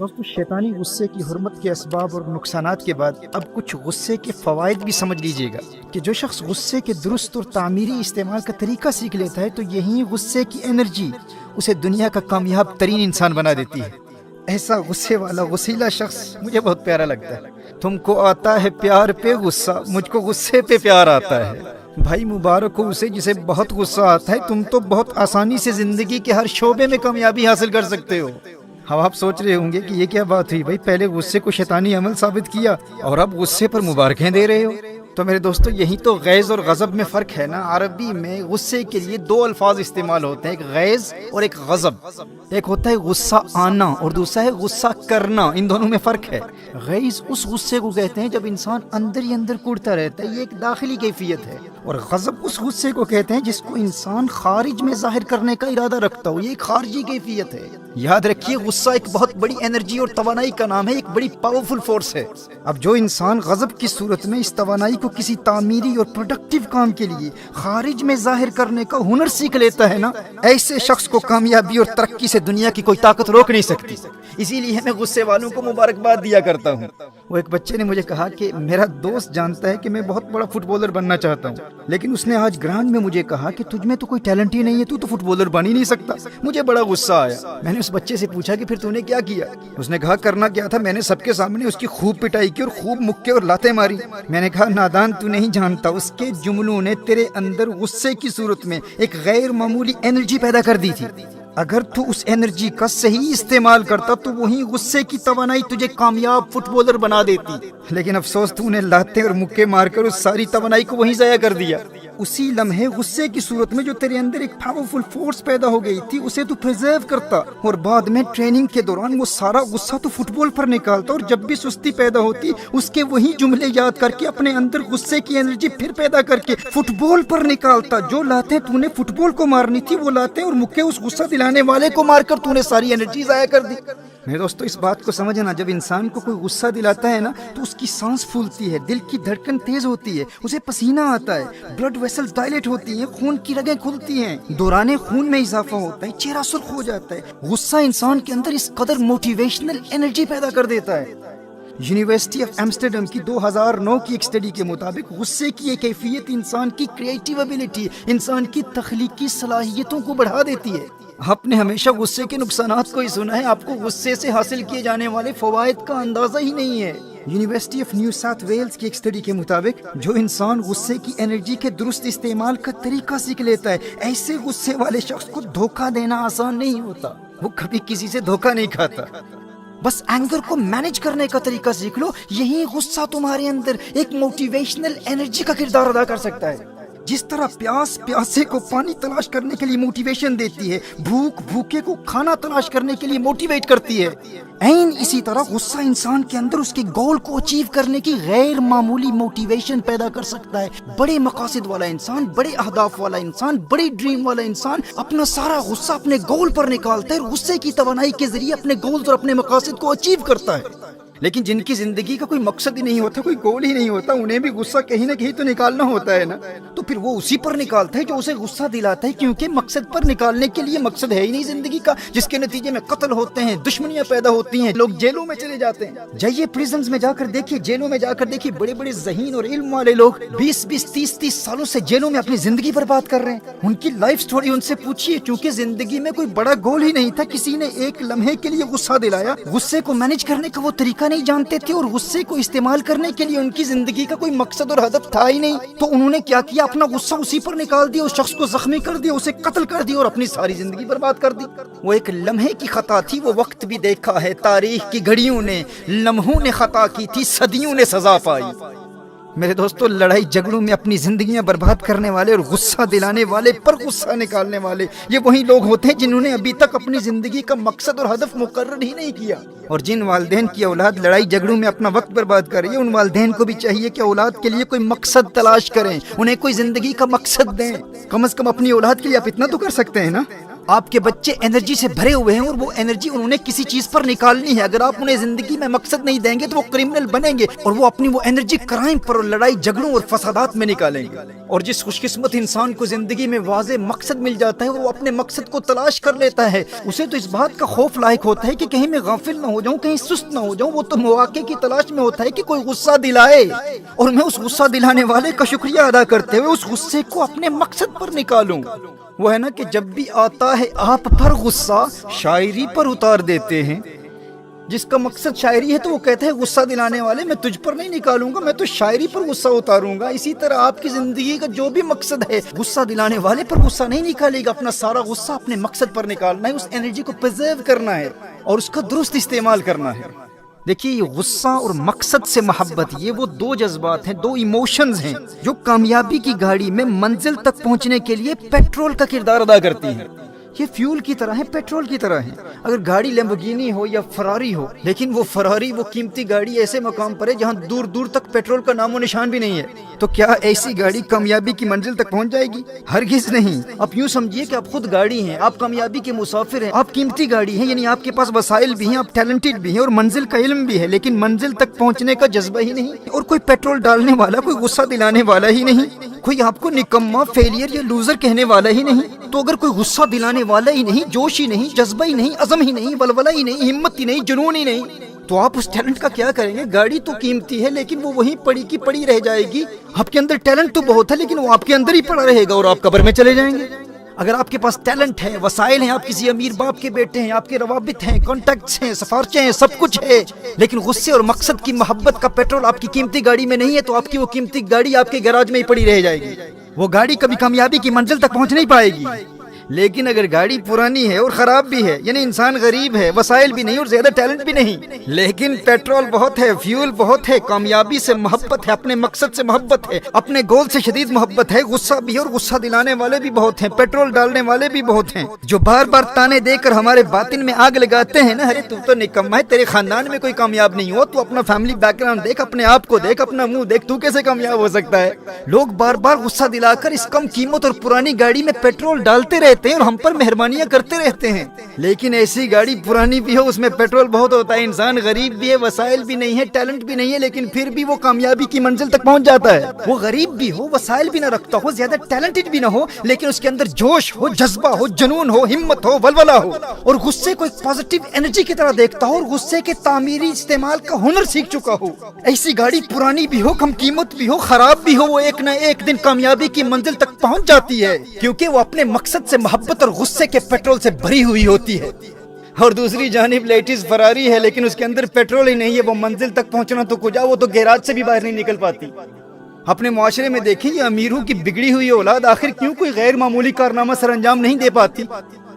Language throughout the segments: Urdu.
دوستو شیطانی غصے کی حرمت کے اسباب اور نقصانات کے بعد اب کچھ غصے کے فوائد بھی سمجھ لیجئے گا کہ جو شخص غصے کے درست اور تعمیری استعمال کا طریقہ سیکھ لیتا ہے تو یہی غصے کی انرجی اسے دنیا کا کامیاب ترین انسان بنا دیتی ہے۔ ایسا غصے والا غسیلا شخص مجھے بہت پیارا لگتا ہے۔ تم کو آتا ہے پیار پہ غصہ، مجھ کو غصے پہ پیار آتا ہے۔ بھائی مبارک ہو اسے جسے بہت غصہ آتا ہے، تم تو بہت آسانی سے زندگی کے ہر شعبے میں کامیابی حاصل کر سکتے ہو۔ اب آپ سوچ رہے ہوں گے کہ یہ کیا بات ہوئی بھائی، پہلے غصے کو شیطانی عمل ثابت کیا اور اب غصے پر مبارکیں دے رہے ہو۔ تو میرے دوستو یہی تو غیظ اور غضب میں فرق ہے نا۔ عربی میں غصے کے لیے دو الفاظ استعمال ہوتے ہیں، ایک غیظ اور ایک غضب۔ ایک ہوتا ہے غصہ آنا اور دوسرا ہے غصہ کرنا، ان دونوں میں فرق ہے۔ غیظ اس غصے کو کہتے ہیں جب انسان اندر ہی اندر کوڑتا رہتا ہے، یہ ایک داخلی کیفیت ہے، اور غضب اس غصے کو کہتے ہیں جس کو انسان خارج میں ظاہر کرنے کا ارادہ رکھتا ہو، یہ ایک خارجی کیفیت ہے۔ یاد رکھیے غصہ ایک بہت بڑی انرجی اور توانائی کا نام ہے، ایک بڑی پاورفل فورس ہے۔ اب جو انسان غضب کی صورت میں اس توانائی کو کسی تعمیری اور پروڈکٹیو کام کے لیے خارج میں ظاہر کرنے کا ہنر سیکھ لیتا ہے نا، ایسے شخص کو کامیابی اور ترقی سے دنیا کی کوئی طاقت روک نہیں سکتی۔ اسی لیے میں غصے والوں کو مبارکباد دیا کرتا ہوں۔ وہ ایک بچے نے مجھے کہا کہ میرا دوست جانتا ہے کہ میں بہت بڑا فٹ بالر بننا چاہتا ہوں، لیکن اس نے آج گراؤنڈ میں مجھے کہا کہ تجھ میں تو کوئی ٹیلنٹ ہی نہیں ہے، تو فٹ بالر بن ہی نہیں سکتا۔ مجھے بڑا غصہ آیا۔ میں نے اس بچے سے پوچھا کہ پھر تو نے کیا کیا؟ اس نے کہا کرنا کیا تھا، میں نے سب کے سامنے اس کی خوب پٹائی کی اور خوب مکے اور لاتیں ماری۔ میں نے کہا نادان تو نہیں جانتا، اس کے جملوں نے تیرے اندر غصے کی صورت میں ایک غیر معمولی انرجی پیدا کر دی تھی۔ اگر تو اس انرجی کا صحیح استعمال کرتا تو وہی غصے کی توانائی تجھے کامیاب فٹ بالر بنا دیتی، لیکن افسوس تو نے لاتے اور مکے مار کر اس ساری توانائی کو وہیں ضائع کر دیا۔ اسی لمحے غصے کی صورت میں جو تیرے اندر ایک پاورفل فورس پیدا ہو گئی تھی اسے تو پریزرو کرتا، اور بعد میں ٹریننگ کے دوران وہ سارا غصہ تو فٹ بال پر نکالتا، اور جب بھی سستی پیدا ہوتی اس کے وہی جملے یاد کر کے اپنے اندر غصے کی انرجی پھر پیدا کر کے فٹ بال پر نکالتا۔ جو لاتیں تو نے فٹ بال کو مارنی تھی وہ لاتیں اور مکے اس غصہ دلانے والے کو مار کر تو نے ساری انرجی ضائع کر دی۔ میرے دوستو اس بات کو سمجھنا، جب انسان کو کوئی غصہ دلاتا ہے نا تو اس کی سانس پھولتی ہے، دل کی دھڑکن تیز ہوتی ہے، اسے پسینہ آتا ہے، بلڈ ویسلز ڈائلیٹ ہوتی ہیں، خون کی رگیں کھلتی ہیں، دوران خون میں اضافہ ہوتا ہے، چہرہ سرخ ہو جاتا ہے۔ غصہ انسان کے اندر اس قدر موٹیویشنل انرجی پیدا کر دیتا ہے۔ یونیورسٹی آف ایمسٹرڈم کی 2009 کی ایک اسٹڈی کے مطابق غصے کی یہ کیفیت انسان کی کریٹیو ایبیلٹی، انسان کی تخلیقی صلاحیتوں کو بڑھا دیتی ہے۔ آپ نے ہمیشہ غصے کے نقصانات کو ہی سنا ہے، آپ کو غصے سے حاصل کیے جانے والے فوائد کا اندازہ ہی نہیں ہے۔ University of New South Wales کی ایک اسٹڈی کے مطابق جو انسان غصے کی انرجی کے درست استعمال کا طریقہ سیکھ لیتا ہے، ایسے غصے والے شخص کو دھوکہ دینا آسان نہیں ہوتا، وہ کبھی کسی سے دھوکہ نہیں کھاتا۔ بس اینگر کو مینج کرنے کا طریقہ سیکھ لو، یہی غصہ تمہارے اندر ایک موٹیویشنل انرجی کا کردار ادا کر سکتا ہے۔ جس طرح پیاس پیاسے کو پانی تلاش کرنے کے لیے موٹیویشن دیتی ہے، بھوک بھوکے کو کھانا تلاش کرنے کے لیے موٹیویٹ کرتی ہے، عین اسی طرح غصہ انسان کے اندر اس کے گول کو اچیو کرنے کی غیر معمولی موٹیویشن پیدا کر سکتا ہے۔ بڑے مقاصد والا انسان، بڑے اہداف والا انسان، بڑی ڈریم والا انسان اپنا سارا غصہ اپنے گول پر نکالتا ہے اور غصے کی توانائی کے ذریعے اپنے گولز اور اپنے مقاصد کو اچیو کرتا ہے۔ لیکن جن کی زندگی کا کوئی مقصد ہی نہیں ہوتا، کوئی گول ہی نہیں ہوتا، انہیں بھی غصہ کہیں نہ کہیں تو نکالنا ہوتا ہے نا، تو پھر وہ اسی پر نکالتا ہے جو اسے غصہ دلاتا ہے، کیونکہ مقصد پر نکالنے کے لیے مقصد ہے ہی نہیں زندگی کا، جس کے نتیجے میں قتل ہوتے ہیں، دشمنیاں پیدا ہوتی ہیں، لوگ جیلوں میں چلے جاتے ہیں۔ جائیے پریزنز میں جا کر دیکھیے، جیلوں میں جا کر دیکھیے، بڑے بڑے ذہین اور علم والے لوگ 20 30 سالوں سے جیلوں میں اپنی زندگی برباد کر رہے ہیں۔ ان کی لائف سٹوری ان سے پوچھیے، چونکہ زندگی میں کوئی بڑا گول ہی نہیں تھا، کسی نے ایک لمحے کے لیے غصہ دلایا، غصے کو مینج کرنے کا وہ طریقہ نہیں جانتے تھے، اور غصے کو استعمال کرنے کے لیے ان کی زندگی کا کوئی مقصد اور ہدف تھا ہی نہیں، تو انہوں نے کیا کیا، اپنا غصہ اسی پر نکال دیا، اس شخص کو زخمی کر دیا، اسے قتل کر دیا اور اپنی ساری زندگی برباد کر دی۔ وہ ایک لمحے کی خطا تھی، وہ وقت بھی دیکھا ہے تاریخ کی گھڑیوں نے، لمحوں نے خطا کی تھی، صدیوں نے سزا پائی۔ میرے دوستو لڑائی جھگڑوں میں اپنی زندگیاں برباد کرنے والے اور غصہ دلانے والے پر غصہ نکالنے والے یہ وہی لوگ ہوتے ہیں جنہوں نے ابھی تک اپنی زندگی کا مقصد اور ہدف مقرر ہی نہیں کیا۔ اور جن والدین کی اولاد لڑائی جھگڑوں میں اپنا وقت برباد کر رہی ہے، ان والدین کو بھی چاہیے کہ اولاد کے لیے کوئی مقصد تلاش کریں، انہیں کوئی زندگی کا مقصد دیں۔ کم از کم اپنی اولاد کے لیے آپ اتنا تو کر سکتے ہیں نا۔ آپ کے بچے انرجی سے بھرے ہوئے ہیں اور وہ انرجی انہوں نے کسی چیز پر نکالنی ہے. اگر آپ انہیں زندگی میں مقصد نہیں دیں گے تو وہ کرمنل بنیں گے اور وہ اپنی وہ انرجی کرائم پر اور لڑائی جھگڑوں اور فسادات میں نکالیں گے. اور جس خوش قسمت انسان کو زندگی میں واضح مقصد مل جاتا ہے اور وہ اپنے مقصد کو تلاش کر لیتا ہے، اسے تو اس بات کا خوف لاحق ہوتا ہے کہ کہیں میں غافل نہ ہو جاؤں، کہیں سست نہ ہو جاؤں. وہ تو مواقع کی تلاش میں ہوتا ہے کہ کوئی غصہ دلائے اور میں اس غصہ دلانے والے کا شکریہ ادا کرتے ہوئے اس غصے کو اپنے مقصد پر نکالوں. وہ ہے نا کہ جب بھی آتا ہے آپ پر غصہ شاعری پر اتار دیتے ہیں. جس کا مقصد شاعری ہے تو وہ کہتا ہے غصہ دلانے والے میں تجھ پر نہیں نکالوں گا، میں تو شاعری پر غصہ اتاروں گا. اسی طرح آپ کی زندگی کا جو بھی مقصد ہے غصہ دلانے والے پر غصہ نہیں نکالے گا، اپنا سارا غصہ اپنے مقصد پر نکالنا ہے، اس انرجی کو پرزرو کرنا ہے اور اس کا درست استعمال کرنا ہے. دیکھیے یہ غصہ اور مقصد سے محبت، یہ وہ دو جذبات ہیں، دو ایموشنز ہیں جو کامیابی کی گاڑی میں منزل تک پہنچنے کے لیے پیٹرول کا کردار ادا کرتی ہیں. یہ فیول کی طرح ہے، پیٹرول کی طرح ہے. اگر گاڑی لیمبورگینی ہو یا فراری ہو، لیکن وہ فراری وہ قیمتی گاڑی ایسے مقام پر ہے جہاں دور دور تک پیٹرول کا نام و نشان بھی نہیں ہے، تو کیا ایسی گاڑی کامیابی کی منزل تک پہنچ جائے گی؟ ہرگز نہیں. آپ یوں سمجھیے کہ آپ خود گاڑی ہیں، آپ کامیابی کے مسافر ہیں، آپ قیمتی گاڑی ہیں، یعنی آپ کے پاس وسائل بھی ہیں، آپ ٹیلنٹڈ بھی ہیں اور منزل کا علم بھی ہے، لیکن منزل تک پہنچنے کا جذبہ ہی نہیں اور کوئی پیٹرول ڈالنے والا، کوئی غصہ دلانے والا ہی نہیں، کوئی آپ کو نکما، فیلئر یا لوزر کہنے والا ہی نہیں. تو اگر کوئی غصہ دلانے والا ہی نہیں، جوش ہی نہیں، جذبہ ہی نہیں، عزم ہی نہیں، ولولہ ہی نہیں، ہمت ہی نہیں، جنون ہی نہیں، تو آپ اس ٹیلنٹ کا کیا کریں گے؟ گاڑی تو قیمتی ہے لیکن وہ وہیں پڑی کی پڑی رہ جائے گی. آپ کے اندر ٹیلنٹ تو بہت ہے لیکن وہ آپ کے اندر ہی پڑا رہے گا اور آپ قبر میں چلے جائیں گے. اگر آپ کے پاس ٹیلنٹ ہے، وسائل ہیں، آپ کسی امیر باپ کے بیٹے ہیں، آپ کے روابط ہیں، کانٹیکٹس ہیں، سفارشیں ہیں، سب کچھ ہے، لیکن غصے اور مقصد کی محبت کا پیٹرول آپ کی قیمتی گاڑی میں نہیں ہے، تو آپ کی وہ قیمتی گاڑی آپ کے گیراج میں ہی پڑی رہ جائے گی. وہ گاڑی کبھی کامیابی کی منزل تک پہنچ نہیں پائے گی. لیکن اگر گاڑی پرانی ہے اور خراب بھی ہے، یعنی انسان غریب ہے، وسائل بھی نہیں اور زیادہ ٹیلنٹ بھی نہیں، لیکن پیٹرول بہت ہے، فیول بہت ہے، کامیابی سے محبت ہے، اپنے مقصد سے محبت ہے، اپنے گول سے شدید محبت ہے، غصہ بھی ہے اور غصہ دلانے والے بھی بہت ہیں، پیٹرول ڈالنے والے بھی بہت ہیں، جو بار بار تانے دے کر ہمارے باطن میں آگ لگاتے ہیں نا، ارے تو نکما ہے، تیرے خاندان میں کوئی کامیاب نہیں ہو، تو اپنا فیملی بیک گراؤنڈ دیکھ، اپنے آپ کو دیکھ، اپنا منہ دیکھ، تو کیسے کامیاب ہو سکتا ہے؟ لوگ بار بار غصہ دلا کر اس کم قیمت اور پرانی گاڑی میں پیٹرول ڈالتے رہتے ہیں اور ہم پر مہربانیاں کرتے رہتے ہیں، لیکن ایسی گاڑی پرانی بھی ہو، اس میں پیٹرول بہت ہوتا ہے، انسان غریب بھی ہے، وسائل بھی نہیں ہے، ٹیلنٹ بھی نہیں ہے، لیکن پھر بھی وہ کامیابی کی منزل تک پہنچ جاتا ہے. وہ غریب بھی ہو، وسائل بھی نہ رکھتا ہو، زیادہ ٹیلنٹڈ بھی نہ ہو، لیکن اس کے اندر جوش ہو، جذبہ ہو، جنون ہو، ہمت ہو، ولولہ ہو، اور غصے کو ایک پازیٹیو انرجی کی طرح دیکھتا ہو اور غصے کے تعمیری استعمال کا ہنر سیکھ چکا ہو. ایسی گاڑی پرانی بھی ہو، کم قیمت بھی ہو، خراب بھی ہو، وہ ایک نہ ایک دن کامیابی کی منزل تک پہنچ جاتی ہے، کیونکہ وہ اپنے مقصد سے محبت اور غصے کے پیٹرول سے بھری ہوئی ہوتی ہے. اور دوسری جانب لیٹس فراری ہے لیکن اس کے اندر پیٹرول ہی نہیں ہے، وہ منزل تک پہنچنا تو کجا، وہ تو گیراج سے بھی باہر نہیں نکل پاتی. اپنے معاشرے میں دیکھیں یہ امیروں کی بگڑی ہوئی اولاد آخر کیوں کوئی غیر معمولی کارنامہ سر انجام نہیں دے پاتی؟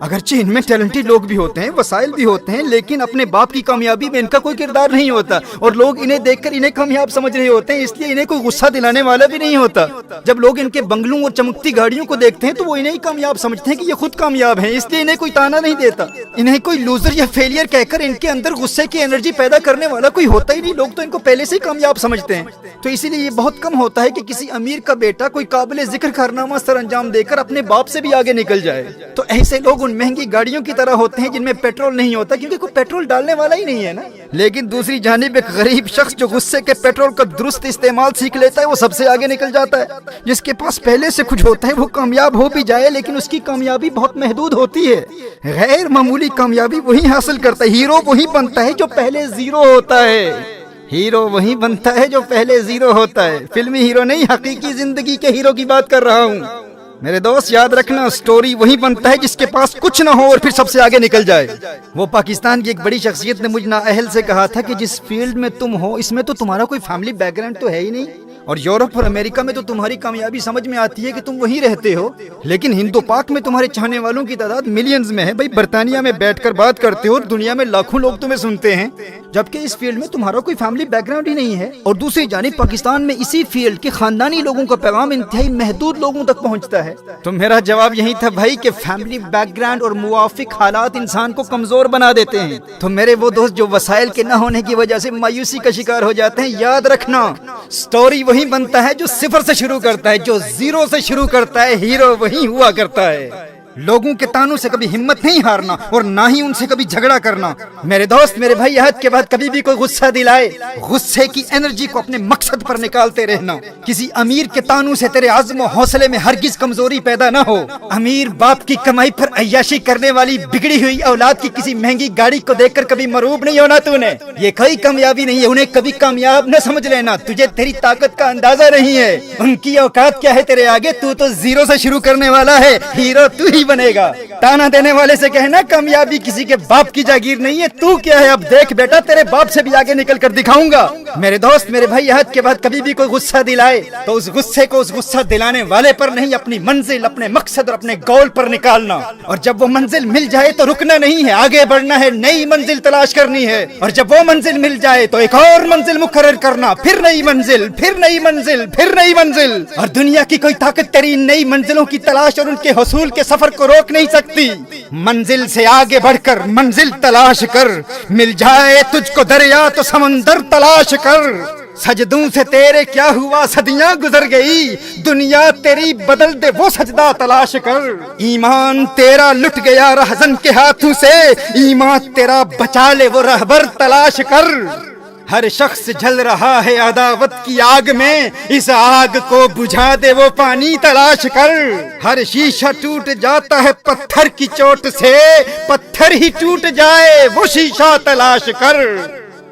اگرچہ ان میں ٹیلنٹڈ لوگ بھی ہوتے ہیں، وسائل بھی ہوتے ہیں، لیکن اپنے باپ کی کامیابی میں ان کا کوئی کردار نہیں ہوتا اور لوگ انہیں دیکھ کر انہیں کامیاب سمجھ رہے ہوتے ہیں، اس لیے انہیں کوئی غصہ دلانے والا بھی نہیں ہوتا. جب لوگ ان کے بنگلوں اور چمکتی گاڑیوں کو دیکھتے ہیں تو وہ انہیں کامیاب سمجھتے ہیں کہ یہ خود کامیاب ہیں، اس لیے انہیں کوئی تانا نہیں دیتا. انہیں کوئی لوزر یا فیلئر کہہ کر ان کے اندر غصے کی انرجی پیدا کرنے والا کوئی ہوتا ہی نہیں، لوگ تو ان کو پہلے سے ہی کامیاب سمجھتے ہیں. تو اسی لیے یہ بہت کم ہوتا ہے کہ کسی امیر کا بیٹا کوئی قابل ذکر کارنامہ سر انجام دے کر اپنے باپ سے بھی آگے نکل جائے. تو ایسے لوگ ان مہنگی گاڑیوں کی طرح ہوتے ہیں جن میں پیٹرول نہیں ہوتا، کیونکہ کوئی پیٹرول ڈالنے والا ہی نہیں ہے نا. لیکن دوسری جانب ایک غریب شخص جو غصے کے پیٹرول کا درست استعمال سیکھ لیتا ہے وہ سب سے آگے نکل جاتا ہے. جس کے پاس پہلے سے کچھ ہوتا ہے وہ کامیاب ہو بھی جائے لیکن اس کی کامیابی بہت محدود ہوتی ہے. غیر معمولی کامیابی وہی حاصل کرتا ہے، ہیرو وہی بنتا ہے جو پہلے زیرو ہوتا ہے. ہیرو وہی بنتا ہے جو پہلے زیرو ہوتا ہے. فلمی ہیرو نہیں، حقیقی زندگی کے ہیرو کی بات کر رہا ہوں. میرے دوست یاد رکھنا، سٹوری وہی بنتا ہے جس کے پاس کچھ نہ ہو اور پھر سب سے آگے نکل جائے. وہ پاکستان کی ایک بڑی شخصیت نے مجھ نااہل سے کہا تھا کہ جس فیلڈ میں تم ہو اس میں تو تمہارا کوئی فیملی بیک گراؤنڈ تو ہے ہی نہیں، اور یورپ اور امریکہ میں تو تمہاری کامیابی سمجھ میں آتی ہے کہ تم وہیں رہتے ہو، لیکن ہند و پاک میں تمہارے چاہنے والوں کی تعداد ملینز میں ہے. بھائی برطانیہ میں بیٹھ کر بات کرتے ہو اور دنیا میں لاکھوں لوگ تمہیں سنتے ہیں، جبکہ اس فیلڈ میں تمہارا کوئی فیملی بیک گراؤنڈ ہی نہیں ہے. اور دوسری جانب پاکستان میں اسی فیلڈ کے خاندانی لوگوں کا پیغام انتہائی محدود لوگوں تک پہنچتا ہے. تو میرا جواب یہی تھا بھائی کہ فیملی بیک گراؤنڈ اور موافق حالات انسان کو کمزور بنا دیتے ہیں. تو میرے وہ دوست جو وسائل کے نہ ہونے کی وجہ سے مایوسی کا شکار ہو جاتے ہیں، یاد رکھنا سٹوری وہی بنتا ہے جو صفر سے شروع کرتا ہے، جو زیرو سے شروع کرتا ہے. ہیرو وہی ہوا کرتا ہے. لوگوں کے تانوں سے کبھی ہمت نہیں ہارنا اور نہ ہی ان سے کبھی جھگڑا کرنا۔ میرے دوست میرے بھائی، عہد کے بعد کبھی بھی کوئی غصہ دلائے، غصے کی انرجی کو اپنے مقصد پر نکالتے رہنا۔ کسی امیر کے تانوں سے تیرے عزم و حوصلے میں ہرگز کمزوری پیدا نہ ہو۔ امیر باپ کی کمائی پر عیاشی کرنے والی بگڑی ہوئی اولاد کی کسی مہنگی گاڑی کو دیکھ کر کبھی مروب نہیں ہونا تو نے۔ یہ کوئی کامیابی نہیں ہے، انہیں کبھی کامیاب نہ سمجھ لینا، تجھے تیری طاقت کا اندازہ نہیں ہے۔ ان کی اوقات کیا ہے تیرے آگے، تو زیرو سے شروع کرنے والا ہے، ہیرو تو ہی بنے گا۔ تانا دینے والے سے کہنا کامیابی کسی کے باپ کی جاگیر نہیں ہے، تو کیا ہے، اب دیکھ بیٹا تیرے باپ سے بھی آگے نکل کر دکھاؤں گا۔ میرے دوست میرے بھائی، عہد کے بعد کبھی بھی کوئی غصہ دلائے تو اس غصے کو اس غصہ دلانے والے پر نہیں، اپنی منزل، اپنے مقصد اور اپنے گول پر نکالنا۔ اور جب وہ منزل مل جائے تو رکنا نہیں ہے، آگے بڑھنا ہے، نئی منزل تلاش کرنی ہے۔ اور جب وہ منزل مل جائے تو ایک اور منزل مقرر کرنا، پھر نئی منزل، پھر نئی منزل، پھر نئی منزل۔ اور دنیا کی کوئی طاقت تیری نئی منزلوں کی تلاش اور ان کے حصول کے سفر کو روک نہیں سکتی۔ منزل سے آگے بڑھ کر منزل تلاش کر، مل جائے تجھ کو دریا تو سمندر تلاش کر۔ سجدوں سے تیرے کیا ہوا، صدیاں گزر گئی، دنیا تیری بدل دے وہ سجدہ تلاش کر۔ ایمان تیرا لٹ گیا رہزن کے ہاتھوں سے، ایمان تیرا بچا لے وہ رہبر تلاش کر۔ ہر شخص جل رہا ہے عداوت کی آگ میں، اس آگ کو بجھا دے وہ پانی تلاش کر۔ ہر شیشہ ٹوٹ جاتا ہے پتھر کی چوٹ سے، پتھر ہی ٹوٹ جائے وہ شیشہ تلاش کر۔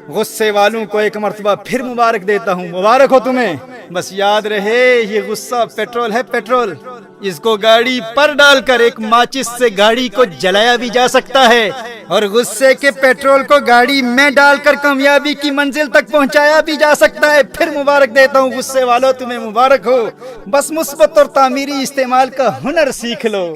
غصے والوں کو ایک مرتبہ پھر مبارک دیتا ہوں، مبارک ہو تمہیں۔ بس یاد رہے یہ غصہ پیٹرول ہے، پیٹرول، اس کو گاڑی پر ڈال کر ایک ماچس سے گاڑی کو جلایا بھی جا سکتا ہے، اور غصے کے پیٹرول کو گاڑی میں ڈال کر کامیابی کی منزل تک پہنچایا بھی جا سکتا ہے۔ پھر مبارک دیتا ہوں غصے والوں، تمہیں مبارک ہو۔ بس مثبت اور تعمیری استعمال کا ہنر سیکھ لو۔